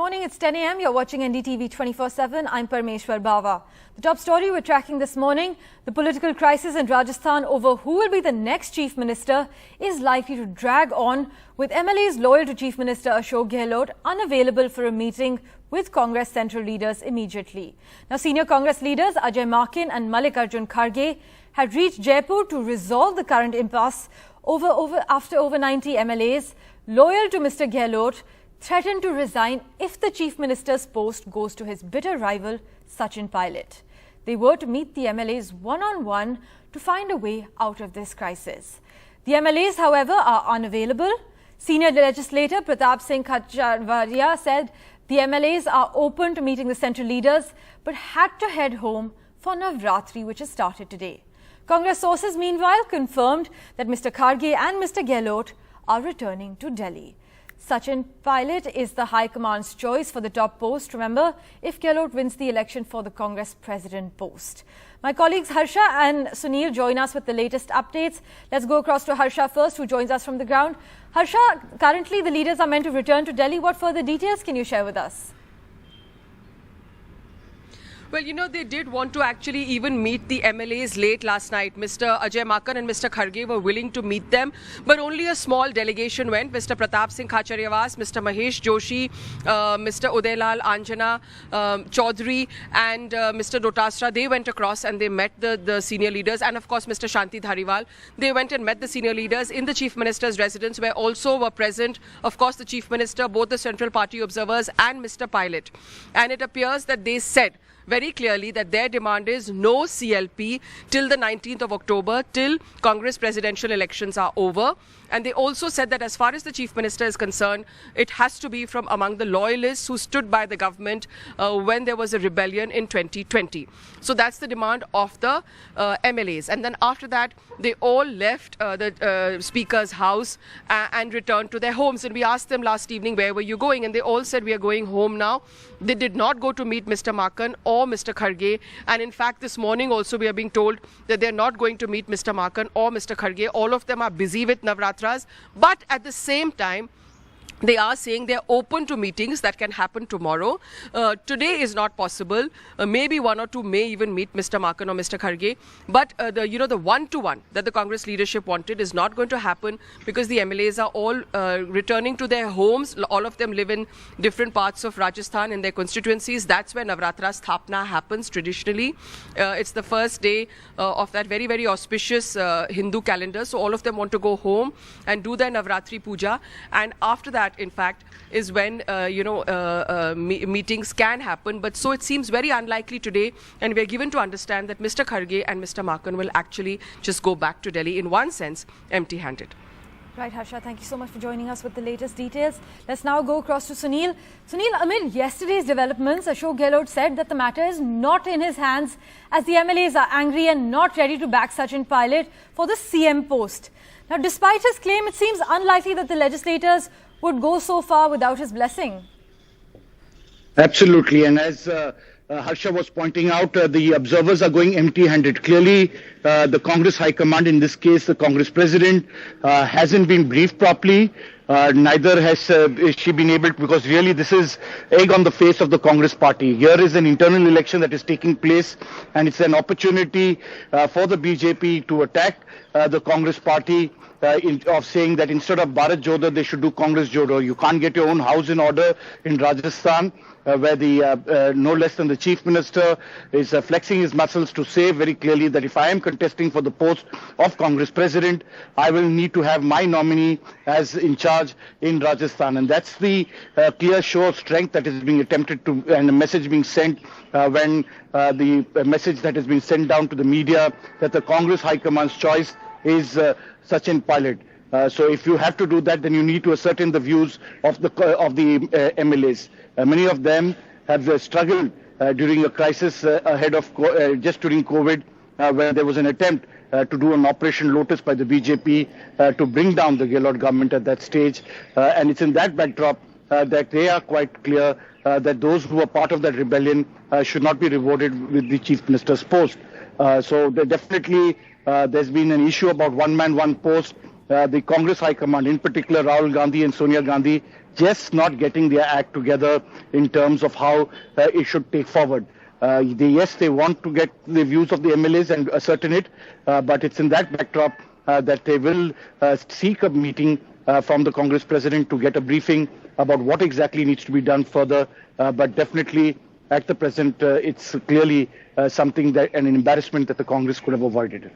Morning, it's 10 a.m. You're watching NDTV 24/7. I'm Parmeshwar Bawa. The top story we're tracking this morning, the political crisis in Rajasthan over who will be the next Chief Minister is likely to drag on, with MLAs loyal to Chief Minister Ashok Gehlot unavailable for a meeting with Congress central leaders immediately. Now, senior Congress leaders Ajay Maken and Mallikarjun Kharge had reached Jaipur to resolve the current impasse after over 90 MLAs loyal to Mr. Gehlot threatened to resign if the Chief Minister's post goes to his bitter rival Sachin Pilot. They were to meet the MLAs one-on-one to find a way out of this crisis. The MLAs, however, are unavailable. Senior legislator Pratap Singh Kachariya said the MLAs are open to meeting the central leaders but had to head home for Navratri, which has started today. Congress sources, meanwhile, confirmed that Mr. Kharge and Mr. Gehlot are returning to Delhi. Sachin Pilot is the High Command's choice for the top post, remember, if Gehlot wins the election for the Congress President post. My colleagues Harsha and Sunil join us with the latest updates. Let's go across to Harsha first, who joins us from the ground. Harsha, currently the leaders are meant to return to Delhi. What further details can you share with us? Well, you know, they did want to actually even meet the MLAs late last night. Mr. Ajay Maken and Mr. Kharge were willing to meet them, but only a small delegation went. Mr. Pratap Singh Kachariya, Mr. Mahesh Joshi, Mr. Udaylal Anjana Chaudhary and Mr. Dotasra, they went across and they met the senior leaders, and of course Mr. Shanti Dhariwal. They went and met the senior leaders in the Chief Minister's residence, where also were present, of course, the Chief Minister, both the Central Party observers and Mr. Pilot. And it appears that they said very clearly that their demand is no CLP till the 19th of October, till Congress presidential elections are over. And they also said that as far as the Chief Minister is concerned, it has to be from among the loyalists who stood by the government when there was a rebellion in 2020. So that's the demand of the MLAs. And then after that, they all left the Speaker's house and returned to their homes. And we asked them last evening, where were you going? And they all said, we are going home now. They did not go to meet Mr. Maken or Mr. Kharge. And in fact, this morning also we are being told that they're not going to meet Mr. Maken or Mr. Kharge. All of them are busy with Navratri. But at the same time, they are saying they're open to meetings that can happen tomorrow. Today is not possible. Maybe one or two may even meet Mr. Maken or Mr. Kharge. But the one-to-one that the Congress leadership wanted is not going to happen because the MLAs are all returning to their homes. All of them live in different parts of Rajasthan in their constituencies. That's where Navratra Sthapna happens traditionally. It's the first day of that very, very auspicious Hindu calendar. So all of them want to go home and do their Navratri Puja. And after that, in fact, is when meetings can happen. But so it seems very unlikely today, and we are given to understand that Mr. Kharge and Mr. Maken will actually just go back to Delhi, in one sense, empty-handed. Right, Harsha, thank you so much for joining us with the latest details. Let's now go across to Sunil. Sunil, amid yesterday's developments, Ashok Gehlot said that the matter is not in his hands, as the MLAs are angry and not ready to back Sachin Pilot for the CM post. Now, despite his claim, it seems unlikely that the legislators would go so far without his blessing. Absolutely. And as Harsha was pointing out, the observers are going empty-handed. Clearly, the Congress High Command, in this case, the Congress President, hasn't been briefed properly. Neither has she been able to, because really this is egg on the face of the Congress party. Here is an internal election that is taking place, and it's an opportunity for the BJP to attack the Congress party of saying that instead of Bharat Jodo, they should do Congress Jodo. You can't get your own house in order in Rajasthan, where the no less than the Chief Minister is flexing his muscles to say very clearly that if I am contesting for the post of Congress President, I will need to have my nominee as in charge in Rajasthan. And that's the clear show of strength that is being attempted to, and a message being sent when the message that has been sent down to the media that the Congress High Command's choice is Sachin Pilot. So if you have to do that, then you need to ascertain the views of the MLAs. Many of them have struggled during a crisis ahead of just during COVID, where there was an attempt to do an Operation Lotus by the BJP to bring down the Gehlot government at that stage. And it's in that backdrop that they are quite clear that those who were part of that rebellion should not be rewarded with the Chief Minister's post. So definitely there's been an issue about one man, one post. the Congress High Command, in particular Rahul Gandhi and Sonia Gandhi, just not getting their act together in terms of how it should take forward. They want to get the views of the MLAs and ascertain it, but it's in that backdrop that they will seek a meeting from the Congress president to get a briefing about what exactly needs to be done further. But definitely, at the present, it's clearly something that an embarrassment that the Congress could have avoided.